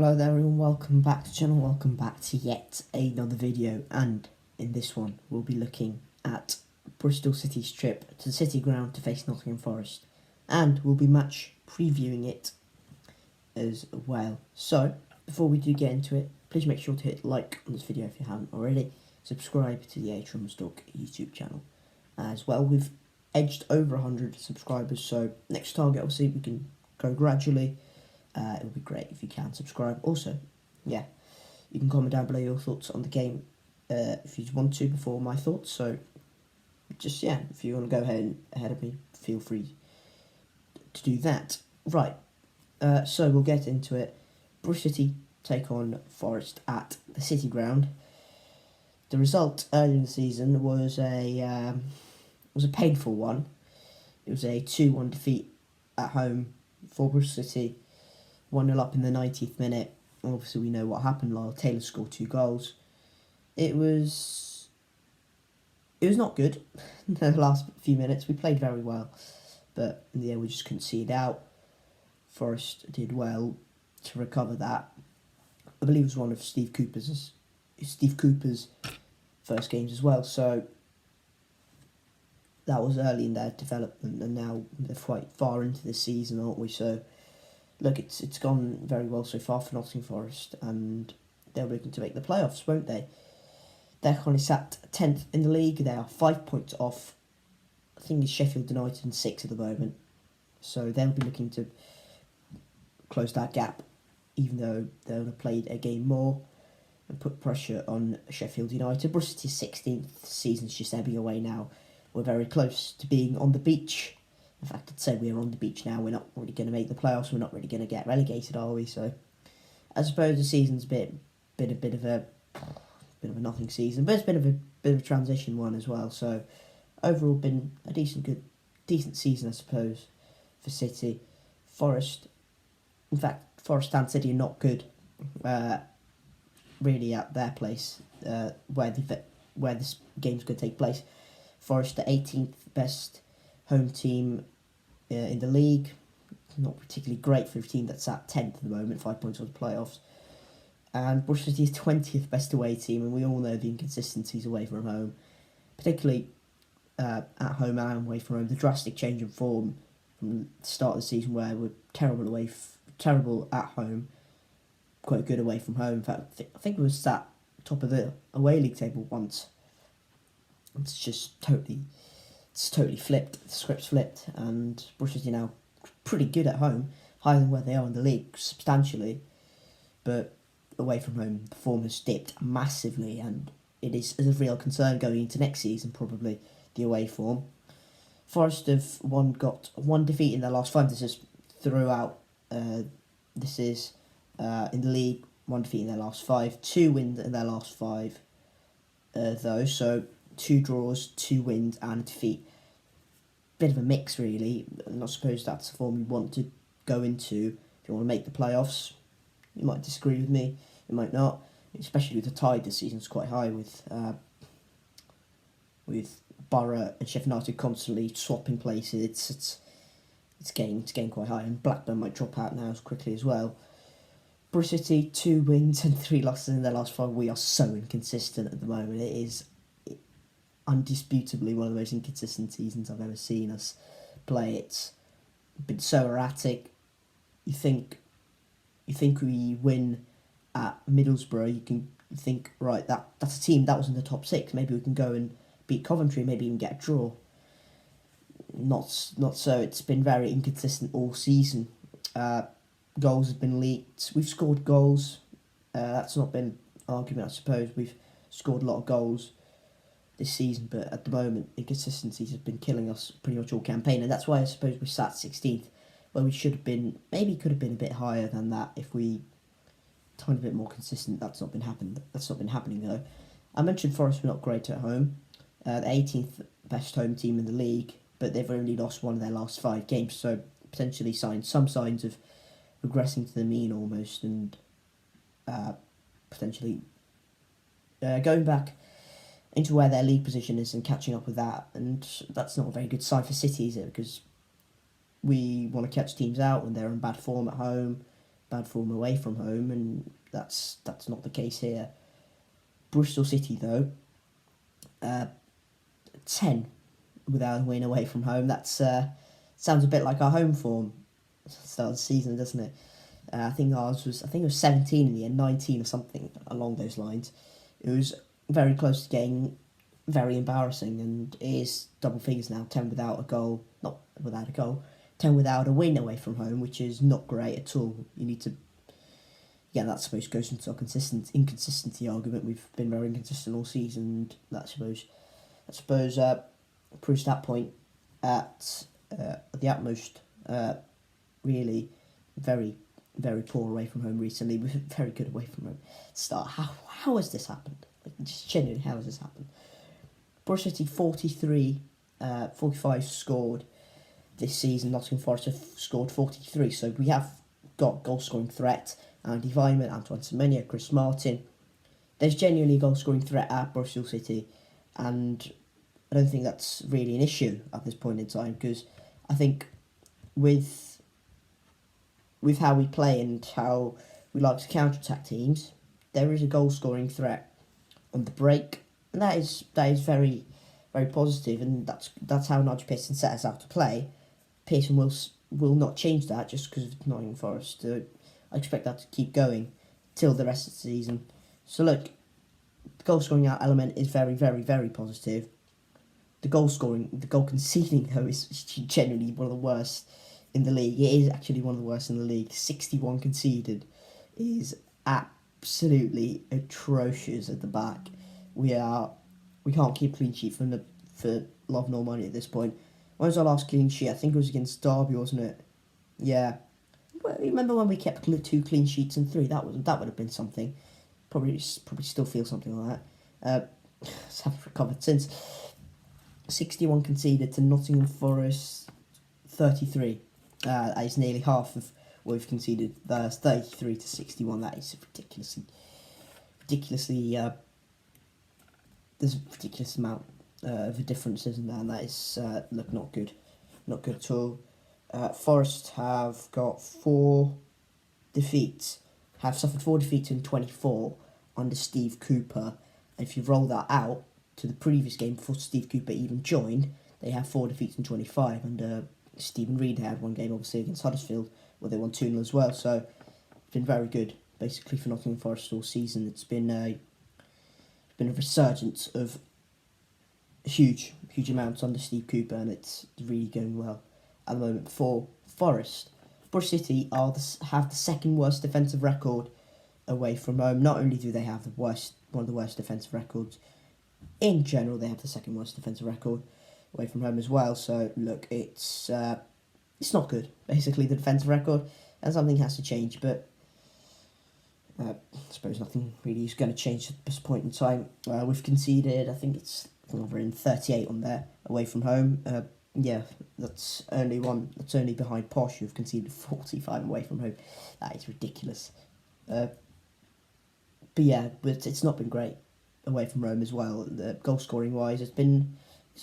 Hello there everyone, welcome back to the channel, welcome back to yet another video, and in this one we'll be looking at Bristol City's trip to the City Ground to face Nottingham Forest, and we'll be match previewing it as well. So, before we do get into it, please make sure to hit like on this video if you haven't already, subscribe to the Stalk YouTube channel as well. We've edged over 100 subscribers, so next target obviously we can go gradually. It would be great if you can subscribe. Also, yeah, you can comment down below your thoughts on the game if you want to before my thoughts. So, just, yeah, if you want to go ahead of me, feel free to do that. Right, so we'll get into it. Bristol City take on Forest at the City Ground. The result earlier in the season was a painful one. It was a 2-1 defeat at home for Bristol City. 1-0 up in the 90th minute. Obviously, we know what happened. Lyle Taylor scored 2 goals. It was not good in the last few minutes. We played very well, but in the end, we just couldn't see it out. Forest did well to recover that. I believe it was one of Steve Cooper's first games as well. So that was early in their development, and now they're quite far into the season, aren't we? So, look, it's gone very well so far for Nottingham Forest, and they're looking to make the playoffs, won't they? They're currently sat 10th in the league. They are 5 points off, I think it's Sheffield United and 6 at the moment. So they'll be looking to close that gap, even though they'll have played a game more and put pressure on Sheffield United. Bristol City's 16th season's just ebbing away now. We're very close to being on the beach. In fact, I'd say we're on the beach now. We're not really going to make the playoffs. We're not really going to get relegated, are we? So, I suppose the season's been a bit of a nothing season, but it's been a bit of a transition one as well. So, overall, been a decent season, I suppose, for City. Forest, in fact, Forest and City are not good, really at their place where this game's going to take place. Forest, the 18th best home team in the league. Not particularly great for a team that's at 10th at the moment, 5 points on the playoffs. And Bristol City's 20th best away team, and we all know the inconsistencies away from home, particularly at home and away from home. The drastic change in form from the start of the season, where we're terrible at home, quite good away from home. In fact, I think we were sat top of the away league table once. It's totally flipped. The script's flipped, and Bristol City now pretty good at home, higher than where they are in the league substantially, but away from home the form has dipped massively, and it is a real concern going into next season, probably the away form. Forest have got one defeat in their last 5. This is throughout. This is in the league, 1 defeat in their last 5, 2 wins in their last 5. Though, so 2 draws, 2 wins, and a defeat. Bit of a mix, really. And I suppose that's the form you want to go into if you want to make the playoffs. You might disagree with me, you might not. Especially with the tide this season's quite high with Borough and Sheffield United constantly swapping places. It's getting quite high, and Blackburn might drop out now as quickly as well. Bristol City, 2 wins and 3 losses in their last 5. We are so inconsistent at the moment. It is undisputably one of the most inconsistent seasons I've ever seen us play. It's been so erratic. You think we win at Middlesbrough, you think, right, that's a team that was in the top 6. Maybe we can go and beat Coventry, maybe even get a draw. Not so. It's been very inconsistent all season. Goals have been leaked. We've scored goals. That's not been argument, I suppose. We've scored a lot of goals this season, but at the moment, inconsistencies have been killing us pretty much all campaign, and that's why I suppose we sat 16th, where we should have been, maybe could have been a bit higher than that if we tiny bit more consistent. That's not been happening though. I mentioned Forest were not great at home. The 18th best home team in the league, but they've only lost 1 of their last 5 games, so potentially some signs of regressing to the mean almost, and potentially going back into where their league position is and catching up with that, and that's not a very good sign for City, is it? Because we want to catch teams out when they're in bad form at home. bad form away from home, and that's not the case here. Bristol City, though, 10 without a win away from home. That's sounds a bit like our home form start of the season, doesn't it? I think it was 17 in the end, 19 or something along those lines. It was very close to getting very embarrassing, and it is double figures now. 10 without a goal, not without a goal. 10 without a win away from home, which is not great at all. You need to, yeah, that suppose goes into our inconsistency argument. We've been very inconsistent all season, and that I suppose proves that point at the utmost. Really, very, very poor away from home recently. We're very good away from home. Start. How has this happened? Like, just genuinely, how has this happened? Bristol City 45 scored this season. Nottingham Forest have scored 43. So we have got goal scoring threat. Andy Weimann, Antoine Semenyo, Chris Martin. There's genuinely a goal scoring threat at Bristol City, and I don't think that's really an issue at this point in time, because I think with how we play and how we like to counter-attack teams, there is a goal-scoring threat on the break, and that is very, very positive, and that's how Nigel Pearson set us out to play. Pearson will not change that just because of Nottingham Forest. I expect that to keep going till the rest of the season. So look, the goal-scoring element is very, very, very positive. The goal conceding, though, is generally one of the worst in the league. It is actually one of the worst in the league. 61 conceded is absolutely atrocious at the back. We can't keep clean sheet for love nor money at this point. When was our last clean sheet? I think it was against Derby, wasn't it? Yeah. Remember when we kept 2 clean sheets and 3? That would have been something. Probably still feel something like that. Haven't recovered since. 61 conceded to Nottingham Forest 33. That is nearly half of what we've conceded. That's 33 to 61. That is ridiculously. There's a ridiculous amount of a difference, isn't there? And that is not good at all. Forest have got 4 defeats. Have suffered 4 defeats in 24 under Steve Cooper. And if you roll that out to the previous game before Steve Cooper even joined, they have 4 defeats in 25. And Stephen Reid had one game, obviously, against Huddersfield, where they won 2-0 as well. So it's been very good, basically, for Nottingham Forest all season. It's been a resurgence of huge amounts under Steve Cooper, and it's really going well at the moment for Forest. Bristol City have the second worst defensive record away from home. Not only do they have one of the worst defensive records in general, they have the second worst defensive record away from home as well. So look, it's not good. Basically, the defensive record, and something has to change. But I suppose nothing really is going to change at this point in time. We've conceded, I think we're in 38 on there away from home. Yeah, that's only behind Posh, who've conceded 45 away from home. That is ridiculous. But it's not been great away from Rome as well. The goal scoring wise, it's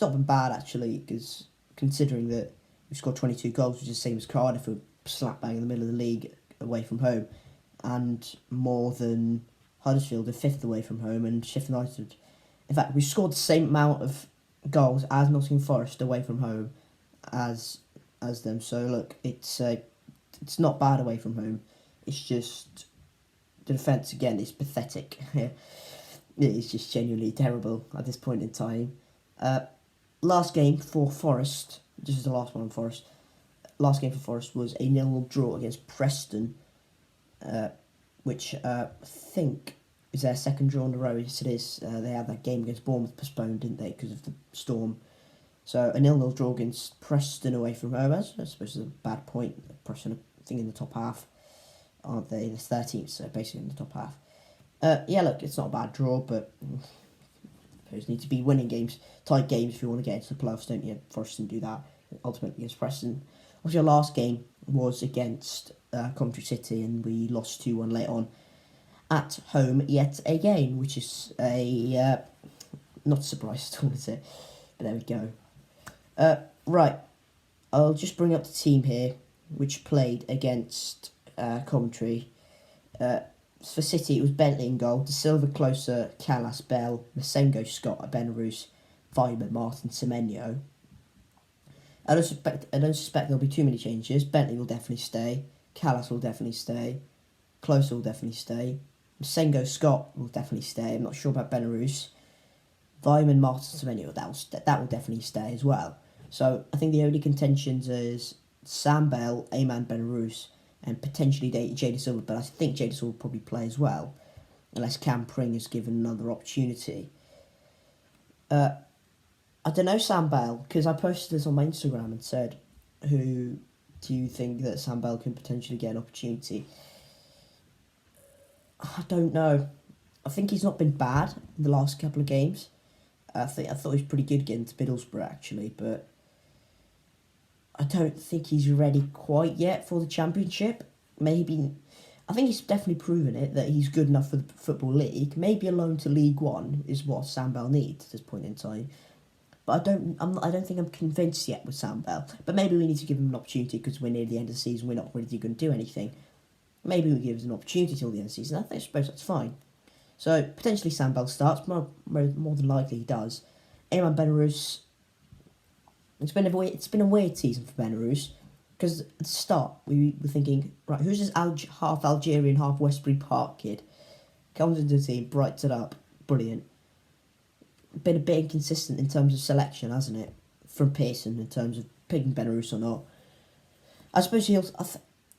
not been bad actually, because considering that we scored 22 goals, which is the same as Cardiff, who are slap bang in the middle of the league away from home, and more than Huddersfield, are 5th away from home, and Sheffield United. In fact, we scored the same amount of goals as Nottingham Forest away from home as them. So look, it's not bad away from home. It's just the defence again is pathetic. It is just genuinely terrible at this point in time. Last game for Forest, this is the last one on Forest. Last game for Forest was a 0-0 draw against Preston, which I think is their second draw in a row. Yes, it is. They had that game against Bournemouth postponed, didn't they, because of the storm. So a 0-0 draw against Preston away from home. I suppose it's a bad point. Preston, I think, in the top half, aren't they? The 13th, so basically in the top half. Yeah, look, it's not a bad draw, but you need to be winning games, tight games, if you want to get into the playoffs, don't you? Forest didn't do that ultimately against Preston. Obviously, our last game was against Coventry City, and we lost 2-1 late on at home yet again, which is a not a surprise at all, is it? But there we go. Right, I'll just bring up the team here, which played against Coventry. For City, it was Bentley in goal, De Silva, Closer, Callas, Bell, Masengo, Scott, Benarus, Weimann, Martin, Semenyo. I don't suspect there'll be too many changes. Bentley will definitely stay. Callas will definitely stay. Closer will definitely stay. Masengo, Scott will definitely stay. I'm not sure about Benarus. Weimann, Martin, Semenyo, that will definitely stay as well. So I think the only contentions is Sam Bell, Ayman Benarus, and potentially Jada Silva, but I think Jada Silva will probably play as well, unless Cam Pring is given another opportunity. I don't know Sam Bell, because I posted this on my Instagram and said, who do you think that Sam Bell can potentially get an opportunity? I don't know. I think he's not been bad in the last couple of games. I thought he was pretty good getting to Middlesbrough, actually, but I don't think he's ready quite yet for the Championship. Maybe, I think he's definitely proven it, that he's good enough for the Football League. Maybe a loan to League One is what Sam Bell needs at this point in time. But I don't think I'm convinced yet with Sam Bell. But maybe we need to give him an opportunity because we're near the end of the season. We're not really going to do anything. Maybe we give him an opportunity till the end of the season. I suppose that's fine. So potentially Sam Bell starts. More than likely he does. Ayman Benarus. It's been a weird season for Benarus because at the start we were thinking, right, who's this half Algerian, half Westbury Park kid? Comes into the team, brights it up, brilliant. Been a bit inconsistent in terms of selection, hasn't it? From Pearson in terms of picking Benarus or not. I suppose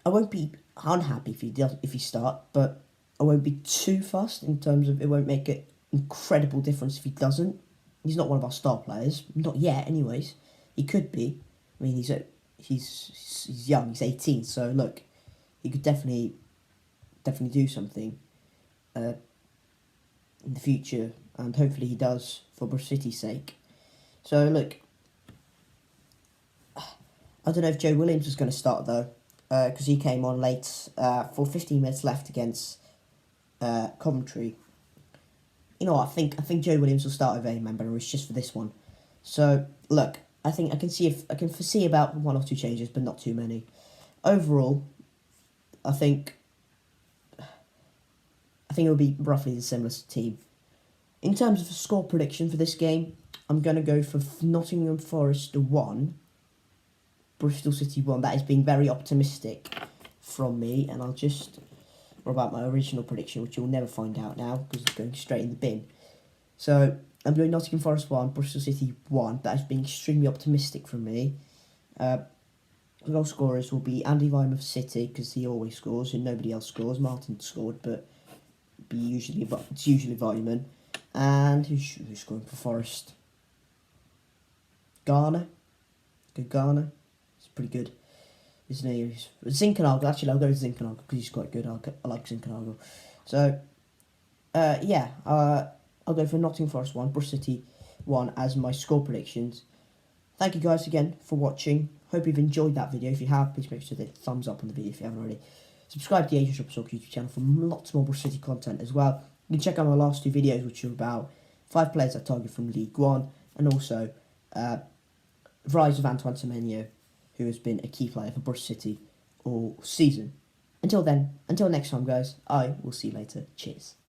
I won't be unhappy if he start, but I won't be too fussed in terms of it won't make an incredible difference if he doesn't. He's not one of our star players, not yet, anyways. He could be. I mean, he's young. He's 18, so look, he could definitely do something in the future, and hopefully he does for Bristol City's sake. So look, I don't know if Joe Williams is going to start though, because he came on late for 15 minutes left against Coventry. You know what, I think Joe Williams will start over Ayman Benarus just for this one. So look, I think I can foresee about one or two changes, but not too many. Overall, I think it will be roughly the similar team. In terms of a score prediction for this game, I'm going to go for Nottingham Forest 1, Bristol City 1. That is being very optimistic from me, and I'll just... or about my original prediction, which you'll never find out now, because it's going straight in the bin. So, I'm doing Nottingham Forest 1, Bristol City 1. That is being extremely optimistic from me. The goal scorers will be Andy Weimann for City, because he always scores, and nobody else scores. Martin scored, but it's usually Weimann. And who's scoring for Forest? Garner. Good Garner. It's pretty good. Isn't he? Zinchenko. Actually, I'll go with Zinchenko because he's quite good. I like Zinchenko. So, I'll go for Nottingham Forest 1, Bristol City 1 as my score predictions. Thank you guys again for watching. Hope you've enjoyed that video. If you have, please make sure to hit thumbs up on the video if you haven't already. Subscribe to the Asian Shop Soccer YouTube channel for lots more Bristol City content as well. You can check out my last two videos, which are about 5 players I target from League One, and also rise of Antoine Semenyo, who has been a key player for Bristol City all season. Until next time, guys, I will see you later. Cheers.